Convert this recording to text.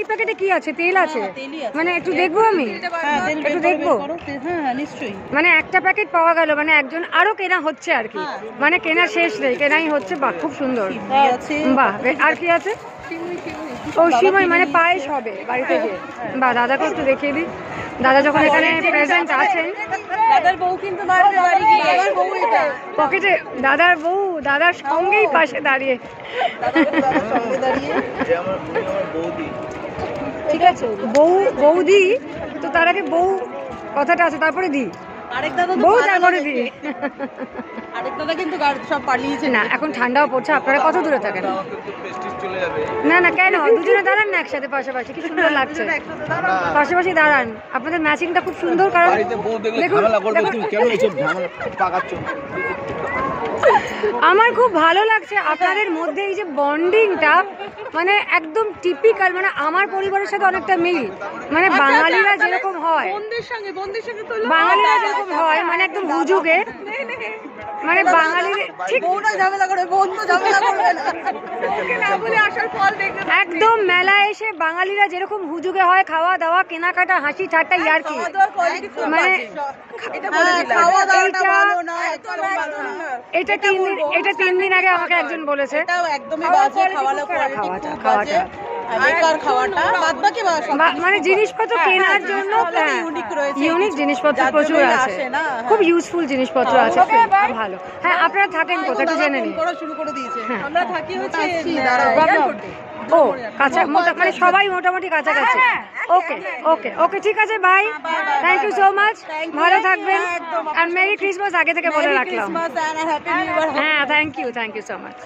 প্যাকেটে কি আছে? তেল আছে? মানে একটু দেখবো আমি? একটু দেখবো? নিশ্চয়ই। মানে একটা প্যাকেট পাওয়া গেল, মানে একজন আরো কেনা হচ্ছে আর কি, মানে কেনা শেষ নেই, কেনাই হচ্ছে। বাহ, খুব সুন্দর। বাহ, আর কি আছে? ও সিমই, মানে পায়েস হবে বাড়ি থেকে। বাহ, দাদাকে একটু দেখিয়ে দিই। দাদা যখন এখানে প্রেজেন্ট আছেন। দাদার বউ কিন্তু বাড়ি গিয়ে দাদার বউ এটা পকেটে দাদার বউ, দাদার সঙ্গেই পাশে দাঁড়িয়ে। ঠিক আছে, বৌদি তো, তার আগে বউ কথাটা আছে, তারপরে দি আরেক দাদা, বউ, তারপরে দি। আরেক দাদা কিন্তু সব পালিয়েছে না, এখন ঠান্ডাও পড়ছে, আপনারা কত দূরে থাকেন? না না, কেন দুজনে দাঁড়ান না একসাথে পাশাপাশি, কি সুন্দর লাগছে। পাশাপাশি দাঁড়ান, আপনাদের ম্যাচিংটা খুব সুন্দর। কারণ দেখুন, আমার খুব ভালো লাগছে আপনাদের মধ্যে এই যে বন্ডিংটা, মানে একদম টিপিক্যাল, মানে আমার পরিবারের সাথে অনেকটা মিল। মানে বাঙালিরা যেরকম হয়, বাঙালিরা যেরকম হয়, মানে একদম হুজুগে, মানে বাঙালির ঠিক একদম মেলায় এসে বাঙালিরা যেরকম হুজুগে হয়, খাওয়া দাওয়া, কেনাকাটা, হাসি ঠাট্টা, ইয়ার্কি, মানে এটা 3 দিন আগে আমাকে একজন বলেছে। মানে জিনিসপত্র কেনার জন্য ইউনিক জিনিসপত্র প্রচুর আছে, খুব ইউজফুল জিনিসপত্র আছে, ভালো। হ্যাঁ, আপনারা থাকেন কোথায় একটু জেনে নিন। আমরা থাকি হচ্ছে ও কাছা, মানে সবাই মোটামুটি কাছাকাছি। ওকে ওকে ওকে, ঠিক আছে, bye, thank you so much, ভালো থাকবেন, আর মেরি ক্রিসমাস আগে থেকে বলে রাখলাম। হ্যাঁ, থ্যাংক ইউ সো মাচ।